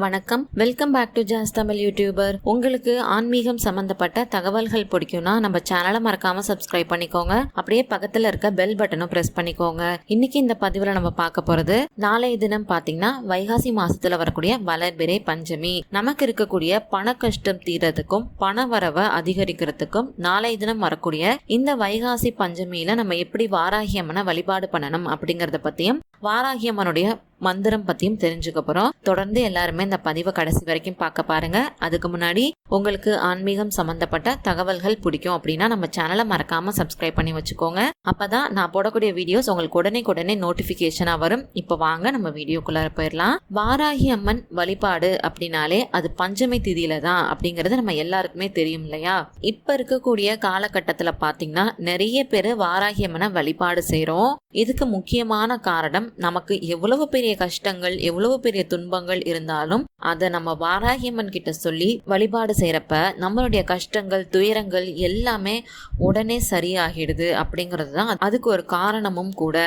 வணக்கம், welcome back to ஜாஸ் Tamil YouTuber. உங்களுக்கு ஆன்மீகம் சம்பந்தப்பட்ட தகவல்கள் பிடிக்கும்னா நம்ம சேனலை மறக்காம சப்ஸ்கிரைப் பண்ணிக்கோங்க. அப்படியே பக்கத்துல இருக்க பெல் பட்டனும் பிரஸ் பண்ணிக்கோங்க. இன்னைக்கு இந்த பதிவுல நம்ம பார்க்க போறது, நாளைய தினம் பாத்தீங்கன்னா வைகாசி மாசத்துல வரக்கூடிய வளர்பிறை பஞ்சமி. நமக்கு இருக்கக்கூடிய பண கஷ்டம் தீரத்துக்கும் பண வரவை அதிகரிக்கிறதுக்கும் நாளைய தினம் வரக்கூடிய இந்த வைகாசி பஞ்சமியில நம்ம எப்படி வாராகி அம்மனை வழிபாடு பண்ணணும் அப்படிங்கறத பத்தியும் வாராகி அம்மனுடைய மந்திரம் பத்தியும் தெரிஞ்சுக்க போறோம். தொடர்ந்து எல்லாருமே இந்த பதிவை கடைசி வரைக்கும் பார்க்க பாருங்க. அதுக்கு முன்னாடி உங்களுக்கு ஆன்மீகம் சம்பந்தப்பட்ட தகவல்கள் பிடிக்கும் அப்படின்னா நம்ம சேனலை மறக்காம சப்ஸ்கிரைப் பண்ணி வச்சுக்கோங்க. அப்பதான் நான் போடக்கூடிய வீடியோஸ் உங்களுக்கு உடனே நோட்டிபிகேஷனா வரும். இப்ப வாங்க நம்ம வீடியோக்குள்ள போயிடலாம். வாராகி அம்மன் வழிபாடு அப்படின்னாலே அது பஞ்சமி திதியில தான் அப்படிங்கறது நம்ம எல்லாருக்குமே தெரியும் இல்லையா? இப்ப இருக்கக்கூடிய காலகட்டத்துல பாத்தீங்கன்னா நிறைய பேர் வாராகி அம்மனை வழிபாடு செய்யறோம். இதுக்கு முக்கியமான காரணம், நமக்கு எவ்வளவு பெரிய கஷ்டங்கள் எவ்வளவு பெரிய துன்பங்கள் இருந்தாலும் அதை நம்ம வாராகி அம்மன் கிட்ட சொல்லி வழிபாடு செய்யறப்ப நம்மளுடைய கஷ்டங்கள் துயரங்கள் எல்லாமே உடனே சரியாகிடுது அப்படிங்கிறது தான் அதுக்கு ஒரு காரணமும் கூட.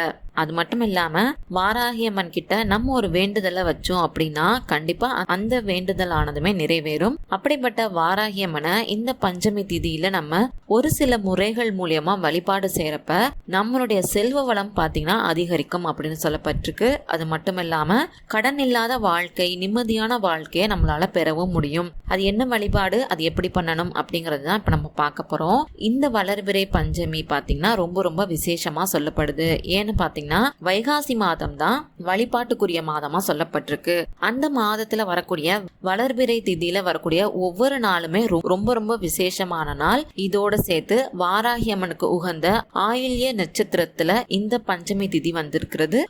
அது மட்டும் இல்லாம வாராகி அம்மன் கிட்ட நம்ம ஒரு வேண்டுதலை வச்சோம் அப்படின்னா கண்டிப்பா அந்த வேண்டுதல் ஆனதுமே நிறைவேறும். அப்படிப்பட்ட வாராகி அம்மனை இந்த பஞ்சமி திதியில நம்ம ஒரு சில முறைகள் மூலியமா வழிபாடு செய்யறப்ப நம்மளுடைய செல்வ வளம் பாத்தீங்கன்னா அதிகரிக்கும் அப்படின்னு சொல்லப்பட்டிருக்கு. அது மட்டும் இல்லாம கடன் இல்லாத வாழ்க்கை, நிம்மதியான வாழ்க்கையை நம்மளால பெறவும் முடியும். அது என்ன வழிபாடு, அது எப்படி பண்ணணும் அப்படிங்கறது தான் இப்ப நம்ம பார்க்க போறோம். இந்த வளர்பிறை பஞ்சமி பாத்தீங்கன்னா ரொம்ப விசேஷமா சொல்லப்படுது. ஏன்னு பாத்தீங்கன்னா வைகாசி மாதம் தான் வழிபாட்டுக்குரிய மாதமா சொல்லப்பட்டிருக்கு. அந்த மாதத்துல வரக்கூடிய வளர்பிறை திதியில வரக்கூடிய ஒவ்வொரு நாளுமே ரொம்ப விசேஷமான நாள். இதோட சேர்த்து வாராகி அம்மனுக்கு உகந்த ஆயில்ய நட்சத்திரத்துல இந்த பஞ்சமி திதி வந்திருக்கிறது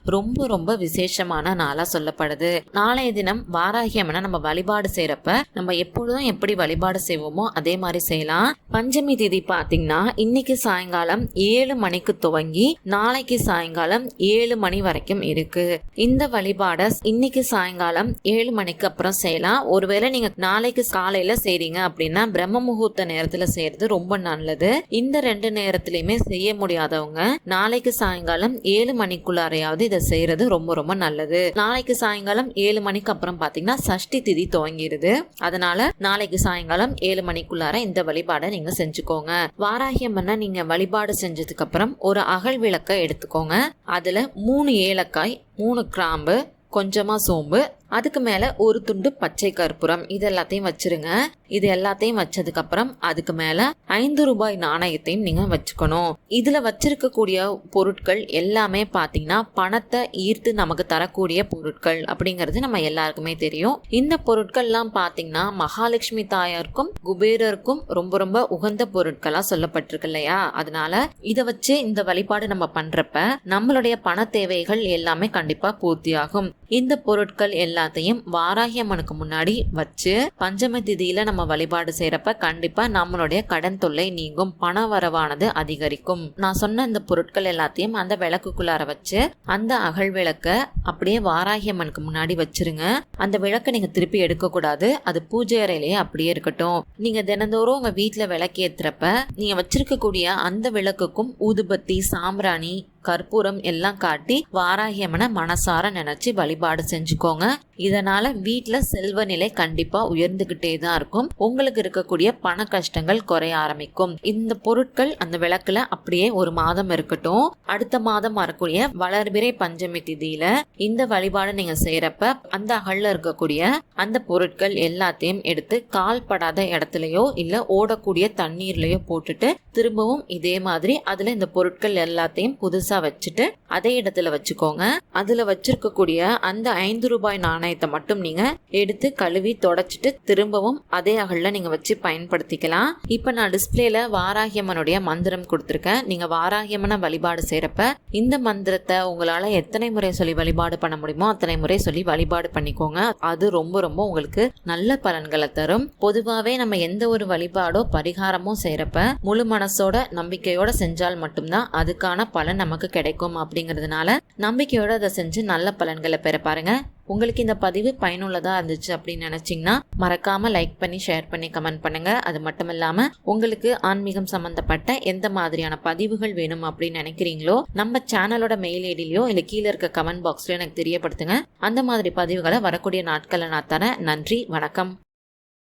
ரொம்ப விசேஷமான நாளா சொல்லப்படுது. நாளைய தினம் வாராகி அம்மனை நம்ம வழிபாடு செய்யறப்ப நம்ம எப்பொழுதும் எப்படி வழிபாடு செய்வோமோ அதே மாதிரி செய்யலாம். பஞ்சமி திதி பாத்தீங்கன்னா இன்னைக்கு சாயங்காலம் 7 மணிக்கு துவங்கி நாளைக்கு சாயங்காலம் 7 மணி வரைக்கும் இருக்கு. இந்த வழிபாட இன்னைக்கு சாயங்காலம் 7 மணிக்கு அப்புறம் செய்யலாம். ஒருவேளை நீங்க நாளைக்கு காலையில செய்றீங்க அப்படின்னா பிரம்ம முகூர்த்த நேரத்துல செய்யறது ரொம்ப நல்லது. இந்த 2 நேரத்திலயுமே செய்ய முடியாதவங்க நாளைக்கு சாயங்காலம் 7 மணிக்குள்ளாரையாவது இதை செய்யறது ரொம்ப நல்லது. நாளைக்கு சாயங்காலம் 7 மணிக்கு அப்புறம் பாத்தீங்கன்னா சஷ்டி திதி துவங்கிடுது. அதனால நாளைக்கு சாயங்காலம் 7 மணிக்குள்ளார இந்த வழிபாடை நீங்க செஞ்சுக்கோங்க. வாராகி அம்மனை நீங்க வழிபாடு செஞ்சதுக்கு அப்புறம் ஒரு அகல் விளக்க எடுத்துக்கோங்க. அதுல 3 ஏலக்காய், 3 கிராம்பு, கொஞ்சமா சோம்பு, அதுக்கு மேல ஒரு துண்டு பச்சை கற்பூரம், இது எல்லாத்தையும் வச்சிருங்க. இது எல்லாத்தையும் வச்சதுக்கு அப்புறம் அதுக்கு மேல 5 ரூபாய் நாணயத்தையும் நீங்க வச்சுக்கணும். இதுல வச்சிருக்கக்கூடிய பொருட்கள் எல்லாமே பாத்தீங்கன்னா பணத்தை ஈர்த்து நமக்கு தரக்கூடிய பொருட்கள் அப்படிங்கிறது நம்ம எல்லாருக்குமே தெரியும். இந்த பொருட்கள் எல்லாம் பாத்தீங்கன்னா மகாலட்சுமி தாயாருக்கும் குபேரருக்கும் ரொம்ப உகந்த பொருட்களா சொல்லப்பட்டிருக்கு இல்லையா? அதனால இதை வச்சு இந்த வழிபாடு நம்ம பண்றப்ப நம்மளுடைய பண தேவைகள் எல்லாமே கண்டிப்பா பூர்த்தியாகும். இந்த பொருட்கள் எல்லாத்தையும் வாராகி அம்மனுக்கு முன்னாடி வச்சு பஞ்சமி திதியில நம்ம வழிபாடு செய்யறப்ப கண்டிப்பா நம்மளுடைய கடன் தொல்லை நீங்கும், பண வரவானது அதிகரிக்கும். நான் சொன்ன இந்த பொருட்கள் எல்லாத்தையும் அந்த விளக்குக்குள்ளார வச்சு அந்த அகல் விளக்க அப்படியே வாராகி அம்மனுக்கு முன்னாடி வச்சிருங்க. அந்த விளக்க நீங்க திருப்பி எடுக்க கூடாது, அது பூஜை அறையிலேயே அப்படியே இருக்கட்டும். நீங்க தினந்தோறும் உங்க வீட்டுல விளக்கு ஏத்துறப்ப நீங்க வச்சிருக்கக்கூடிய அந்த விளக்குக்கும் ஊதுபத்தி, சாம்பிராணி, கற்பூரம் எல்லாம் காட்டி வாராகி அம்மனை மனசார நினைச்சு வழிபாடு செஞ்சுக்கோங்க. இதனால வீட்டுல செல்வ நிலை கண்டிப்பா உயர்ந்துகிட்டே தான் இருக்கும். உங்களுக்கு இருக்கக்கூடிய பண கஷ்டங்கள் குறைய ஆரம்பிக்கும். இந்த பொருட்கள் அந்த விளக்குல அப்படியே ஒரு மாதம் இருக்கட்டும். அடுத்த மாதம் வரக்கூடிய வளர்பிறை பஞ்சமி திதியில இந்த வழிபாடு நீங்க செய்யறப்ப அந்த அகல்ல இருக்கக்கூடிய அந்த பொருட்கள் எல்லாத்தையும் எடுத்து கால் படாத இடத்துலயோ இல்ல ஓடக்கூடிய தண்ணீர்லயோ போட்டுட்டு திரும்பவும் இதே மாதிரி அதுல இந்த பொருட்கள் எல்லாத்தையும் புதுசா வச்சுட்டு அதே இடத்துல வச்சுக்கோங்க. அதுல வச்சிருக்கக்கூடிய அந்த 5 ரூபாய் நாணயத்தை மட்டும் நீங்க எடுத்து கழுவி தொடச்சிட்டு திரும்பவும் அதே அகல்ல நீங்க வச்சு பயன்படுத்திக்கலாம். இப்ப நான் டிஸ்பிளேல வாராகி அம்மனுடைய மந்திரம் கொடுத்திருக்கேன். நீங்க வாராகி அம்மனை வழிபாடு செய்யறப்ப இந்த மந்திரத்தை உங்களால எத்தனை முறை சொல்லி வழிபாடு பண்ண முடியுமோ அத்தனை முறை சொல்லி வழிபாடு பண்ணிக்கோங்க. அது ரொம்ப உங்களுக்கு நல்ல பலன்களை தரும். பொதுவாவே நம்ம எந்த ஒரு வழிபாடோ பரிகாரமோ செய்யறப்ப முழு மனசோட நம்பிக்கையோட செஞ்சால் மட்டும்தான் அதுக்கான பலன் நமக்கு கிடைக்கும். அப்படிங்கிறதுனால நம்பிக்கையோட அதை செஞ்சு நல்ல பலன்களை பெற பாருங்க. உங்களுக்கு இந்த பதிவு பயனுள்ளதா இருந்துச்சு அப்படின்னு நினைச்சீங்கன்னா மறக்காம லைக் பண்ணி ஷேர் பண்ணி கமெண்ட் பண்ணுங்க. அது மட்டும் இல்லாம உங்களுக்கு ஆன்மீகம் சம்பந்தப்பட்ட எந்த மாதிரியான பதிவுகள் வேணும் அப்படின்னு நினைக்கிறீங்களோ நம்ம சேனலோட மெயில் ஐடியிலயோ இல்ல கீழே இருக்க கமெண்ட் பாக்ஸ்லயோ எனக்கு தெரியப்படுத்துங்க. அந்த மாதிரி பதிவுகளை வரக்கூடிய நாட்களை நான் தரேன். நன்றி, வணக்கம்.